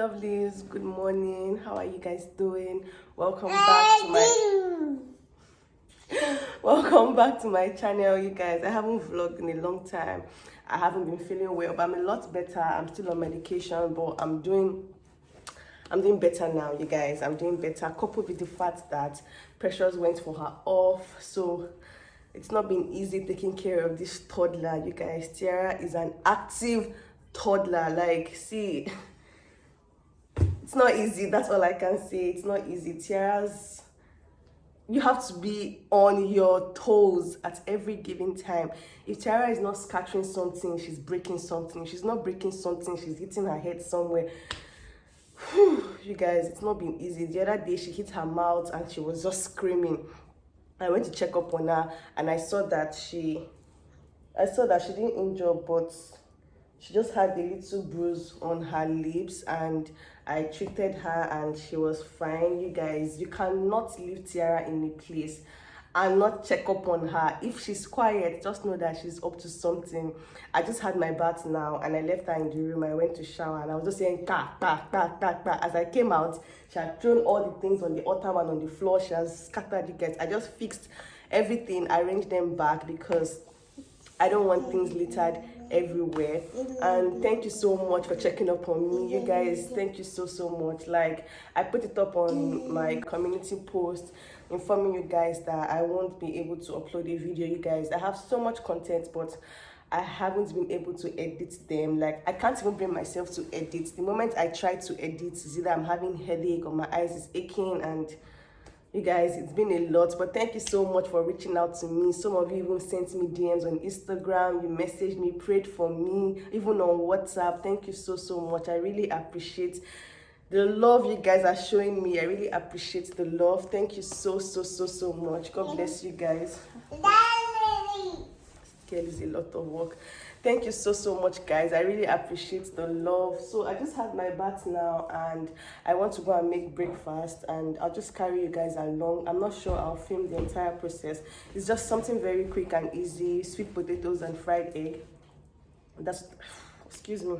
lovelies, good morning. How are you guys doing? Welcome back to my channel, you guys. I haven't vlogged in a long time. I haven't been feeling well, but I'm a lot better. I'm still on medication, but I'm doing better now, you guys. I'm doing better, coupled with the fact that Precious went for her off, so it's not been easy taking care of this toddler, you guys. Tiara is an active toddler. Like, see, it's not easy. That's all I can say. It's not easy. You have to be on your toes at every given time. If Tiara is not scattering something, she's breaking something. If she's not breaking something, she's hitting her head somewhere. You guys, it's not been easy. The other day she hit her mouth and she was just screaming. I went to check up on her and I saw that she didn't injure, but she just had a little bruise on her lips, and I treated her and she was fine. You guys, you cannot leave Tiara in a place and not check up on her. If she's quiet, just know that she's up to something. I just had my bath now and I left her in the room. I went to shower and I was just saying ka ka ka ka ka. As I came out, she had thrown all the things on the ottoman on the floor. She has scattered, you guys. I just fixed everything, arranged them back because I don't want things littered everywhere. And thank you so much for checking up on me, you guys. Thank you so much. Like, I put it up on my community post informing you guys that I won't be able to upload a video, you guys. I have so much content, but I haven't been able to edit them. Like, I can't even bring myself to edit. The moment I try to edit, it's either I'm having headache or my eyes is aching, and you guys, it's been a lot. But thank you so much for reaching out to me. Some of you even sent me DMs on Instagram. You messaged me, prayed for me, even on WhatsApp. Thank you so much. I really appreciate the love you guys are showing me. I really appreciate the love. Thank you so much. God bless you guys. Girl is a lot of work. Thank you so much, guys. I really appreciate the love. So I just had my bath now and I want to go and make breakfast, and I'll just carry you guys along. I'm not sure I'll film the entire process. It's just something very quick and easy. Sweet potatoes and fried egg. Excuse me.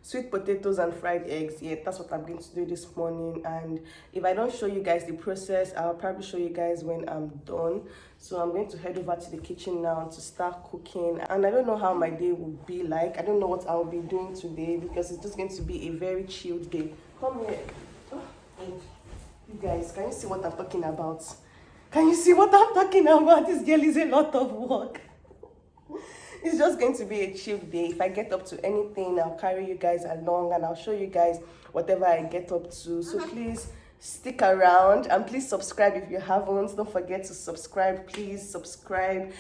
Sweet potatoes and fried eggs. Yeah, that's what I'm going to do this morning. And if I don't show you guys the process, I'll probably show you guys when I'm done. So I'm going to head over to the kitchen now to start cooking. And I don't know how my day will be like. I don't know what I'll be doing today because it's just going to be a very chilled day. Come here. Oh, you guys, can you see what I'm talking about? Can you see what I'm talking about? This girl is a lot of work. It's just going to be a chill day. If I get up to anything, I'll carry you guys along and I'll show you guys whatever I get up to. So please stick around and please subscribe if you haven't. Don't forget to subscribe. Please subscribe.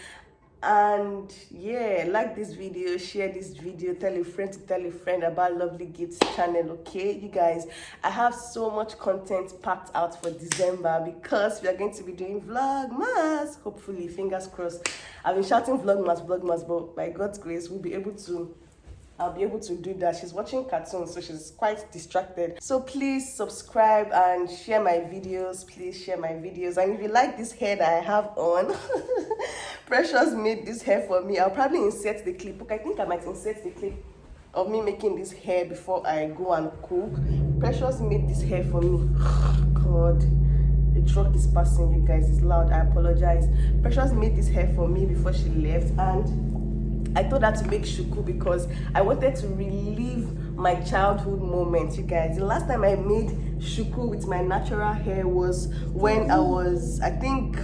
And yeah, like this video, share this video, tell a friend to tell a friend about LuvlyGift's channel, okay? You guys, I have so much content packed out for December because we are going to be doing vlogmas, hopefully, fingers crossed. I've been shouting vlogmas, but by God's grace, I'll be able to do that. She's watching cartoons, so she's quite distracted. So please subscribe and share my videos. Please share my videos. And if you like this hair that I have on, Precious made this hair for me. I'll probably insert the clip. Okay, I think I might insert the clip of me making this hair before I go and cook. Precious made this hair for me. God, the truck is passing, you guys. It's loud. I apologize. Precious made this hair for me before she left, and I told her to make shuku because I wanted to relive my childhood moments, you guys. The last time I made shuku with my natural hair was when I was, I think,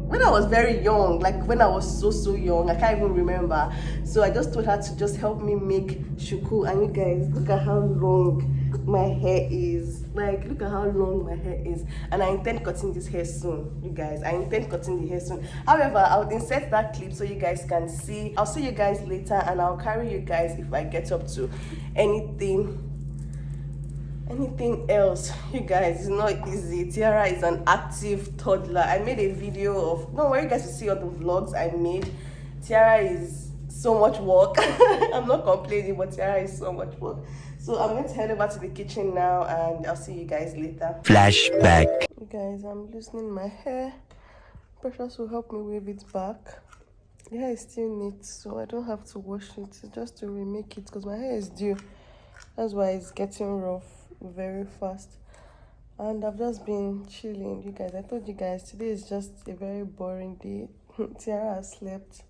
when I was very young, like when I was so young. I can't even remember. So I just told her to just help me make shuku. And you guys, look at how long my hair is. Like, look at how long my hair is. And I intend cutting this hair soon, you guys. I intend cutting the hair soon. However, I'll insert that clip so you guys can see. I'll see you guys later and I'll carry you guys if I get up to anything else. You guys, it's not easy. Tiara is an active toddler. I made a video of, don't worry, you guys will see all the vlogs I made. Tiara is so much work. I'm not complaining, but Tiara is so much work. So I'm going to head over to the kitchen now and I'll see you guys later. Flashback. You guys, I'm loosening my hair. Precious will help me wave it back. The hair is still neat, so I don't have to wash it. It's just to remake it because my hair is due. That's why it's getting rough. very fast. And I've just been chilling, you guys. I told you guys today is just a very boring day. Tiara has slept,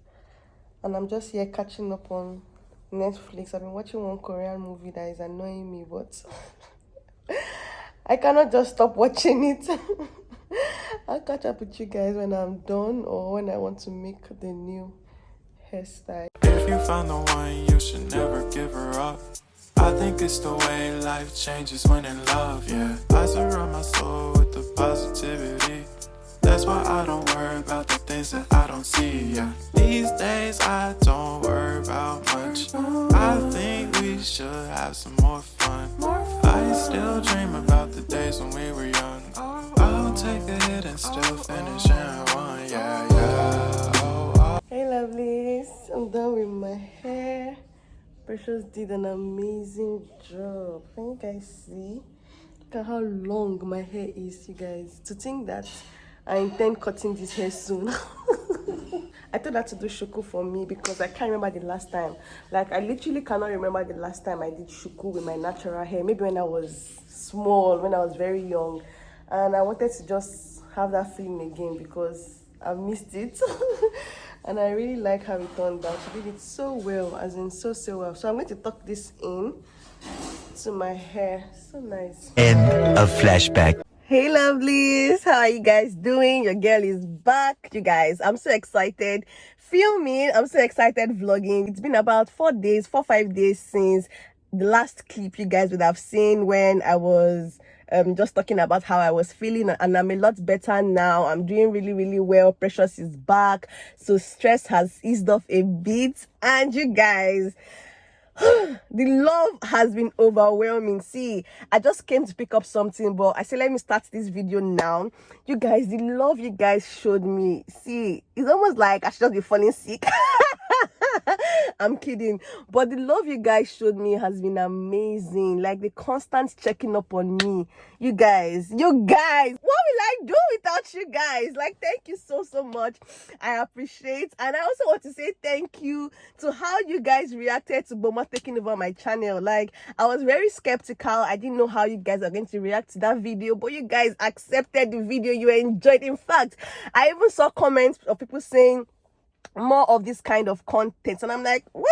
and I'm just here catching up on Netflix. I've been watching one Korean movie that is annoying me, but I cannot just stop watching it. I'll catch up with you guys when I'm done or when I want to make the new hairstyle. If you found the one, you should never give her up. I think it's the way life changes when in love, yeah. I surround my soul with the positivity. That's why I don't worry about the things that I don't see, yeah. These days I don't worry about much. I think we should have some more fun. I still dream about the days when we were young. I'll take a hit and still finish in one, yeah, yeah. Oh, oh. Hey lovelies, I'm done with my hair. Precious did an amazing job. Can you guys see? Look at how long my hair is, you guys. To think that I intend cutting this hair soon. I told her to do shuku for me because I can't remember the last time. Like, I literally cannot remember the last time I did shuku with my natural hair. Maybe when I was small, when I was very young. And I wanted to just have that feeling again because I missed it. And I really like how it turned out. She did it so well, as in so well. So I'm going to tuck this in to my hair. So nice. End of flashback. Hey lovelies, how are you guys doing? Your girl is back, you guys. I'm so excited filming. I'm so excited vlogging. It's been about 4 days, 5 days since the last clip you guys would have seen when I was just talking about how I was feeling, and I'm a lot better now. I'm doing really well. Precious is back, so stress has eased off a bit, and you guys, the love has been overwhelming. See, I just came to pick up something, but I said let me start this video now. You guys, the love you guys showed me, see, it's almost like I should just be falling sick. I'm kidding, but the love you guys showed me has been amazing. Like the constant checking up on me. You guys, what will I do without you guys? Like, thank you so much. I appreciate, and I also want to say thank you to how you guys reacted to Boma taking over my channel. Like, I was very skeptical. I didn't know how you guys are going to react to that video, but you guys accepted the video. You enjoyed. In fact, I even saw comments of people saying more of this kind of content, and I'm like, what?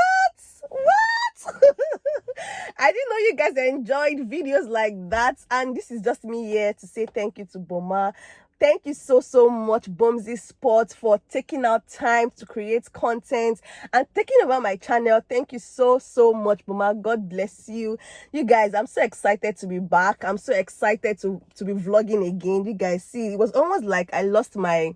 I didn't know you guys enjoyed videos like that, and this is just me here to say thank you to Boma. Thank you so much, Bumsy Sport, for taking out time to create content and taking over my channel. Thank you so much, Boma. God bless you. You guys, I'm so excited to be back. I'm so excited to be vlogging again. You guys see, it was almost like I lost my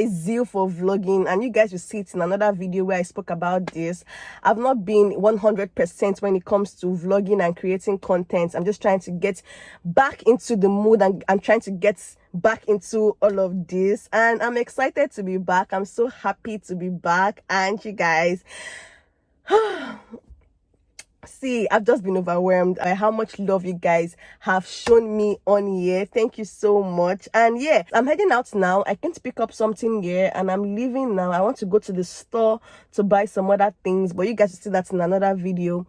zeal for vlogging, and you guys will see it in another video where I spoke about this. I've not been 100% when it comes to vlogging and creating content. I'm just trying to get back into the mood, and I'm trying to get back into all of this, and I'm excited to be back. I'm so happy to be back, and you guys, see, I've just been overwhelmed by how much love you guys have shown me on here. Thank you so much. And yeah, I'm heading out now. I came to pick up something here, and I'm leaving now. I want to go to the store to buy some other things, but you guys will see that in another video.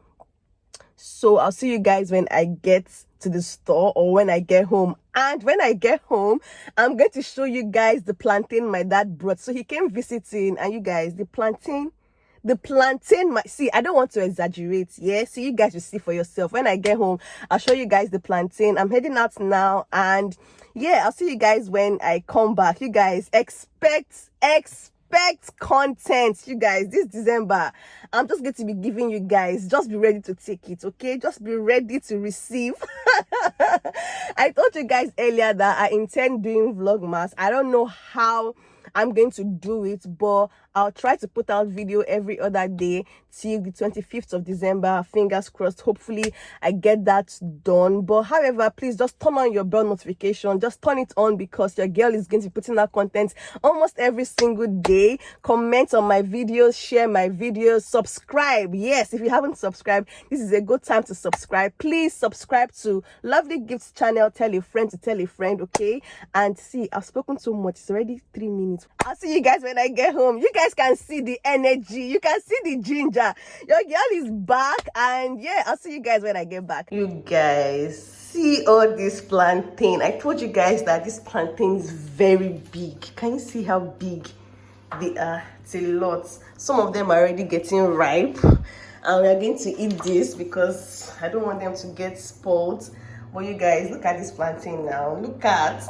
So I'll see you guys when I get to the store or when I get home. And when I get home, I'm going to show you guys the plantain my dad brought. So he came visiting, and you guys, the plantain, see, I don't want to exaggerate, yeah, so you guys will see for yourself. When I get home, I'll show you guys the plantain. I'm heading out now, and yeah, I'll see you guys when I come back. You guys, expect content. You guys, this December, I'm just going to be giving you guys, just be ready to take it, okay? Just be ready to receive. I told you guys earlier that I intend doing vlogmas. I don't know how I'm going to do it, but I'll try to put out video every other day till the 25th of December. Fingers crossed. Hopefully I get that done. But however, please just turn on your bell notification. Just turn it on, because your girl is going to be putting out content almost every single day. Comment on my videos, share my videos, subscribe. Yes, if you haven't subscribed, this is a good time to subscribe. Please subscribe to LuvlyGift channel. Tell a friend to tell a friend, okay? And see, I've spoken so much. It's already 3 minutes. want. I'll see you guys when I get home. You guys can see the energy. You can see the ginger. Your girl is back. And yeah, I'll see you guys when I get back. You guys, see all this plantain. I told you guys that this plantain is very big. Can you see how big they are? It's a lot. Some of them are already getting ripe. And we are going to eat this because I don't want them to get spoiled. But you guys, look at this plantain now. Look at.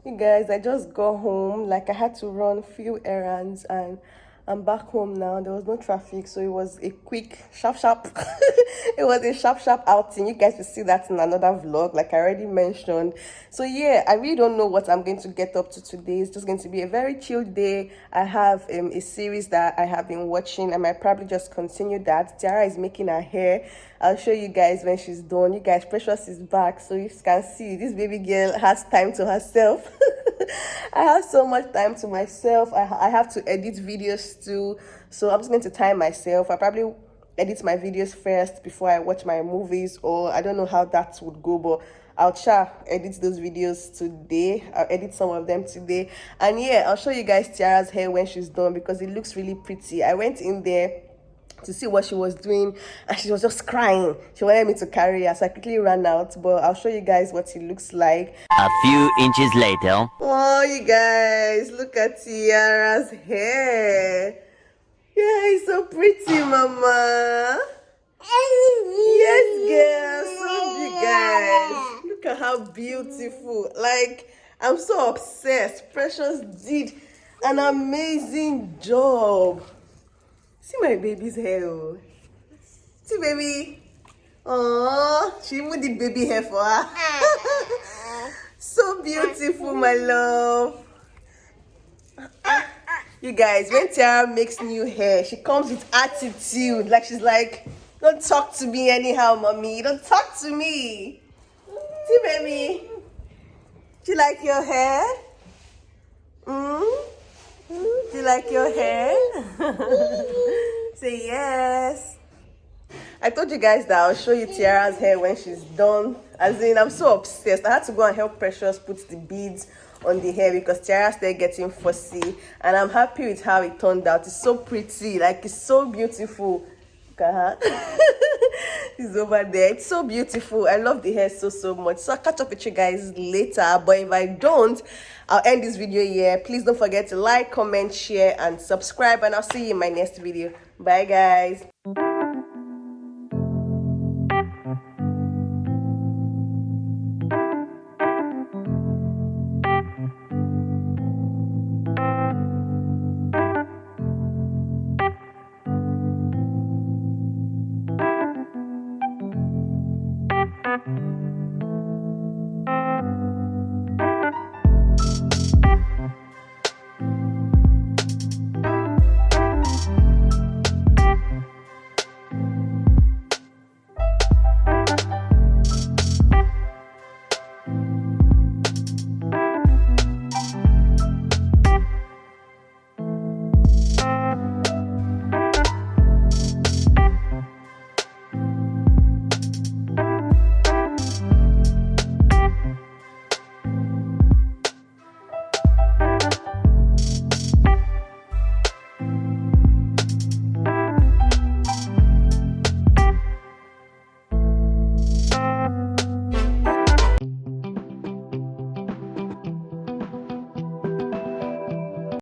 You guys, I just got home. Like, I had to run a few errands and I'm back home now. There was no traffic, so it was a quick sharp it was a sharp outing. You guys will see that in another vlog, like I already mentioned. So yeah, I really don't know what I'm going to get up to today. It's just going to be a very chill day. I have a series that I have been watching. I might probably just continue that. Tiara is making her hair. I'll show you guys when she's done. You guys, Precious is back, so you can see this baby girl has time to herself. I have so much time to myself. I have to edit videos too, so I'm just going to time myself. I probably edit my videos first before I watch my movies, or I don't know how that would go, but I'll try edit those videos today. I'll edit some of them today, and yeah, I'll show you guys Tiara's hair when she's done because it looks really pretty. I went in there to see what she was doing and she was just crying. She wanted me to carry her, so I quickly ran out, but I'll show you guys what it looks like. A few inches later. Oh, you guys, look at Tiara's hair. Yeah, it's so pretty, mama. Yes, girl, so big, guys. Look at how beautiful. Like, I'm so obsessed. Precious did an amazing job. See my baby's hair. Oh. See, baby. Oh, she even did baby hair for her. So beautiful, my love. You guys, when Tiara makes new hair, she comes with attitude. Like, she's like, don't talk to me anyhow, mommy. Don't talk to me. See, baby. Do you like your hair? Do you like your hair? Say yes. I told you guys that I'll show you Tiara's hair when she's done. As in, I'm so obsessed. I had to go and help Precious put the beads on the hair because Tiara started getting fussy. And I'm happy with how it turned out. It's so pretty. Like, it's so beautiful. Look at her. She's over there. It's so beautiful. I love the hair so much. So I'll catch up with you guys later. But if I don't, I'll end this video here. Please don't forget to like, comment, share, and subscribe. And I'll see you in my next video. Bye, guys.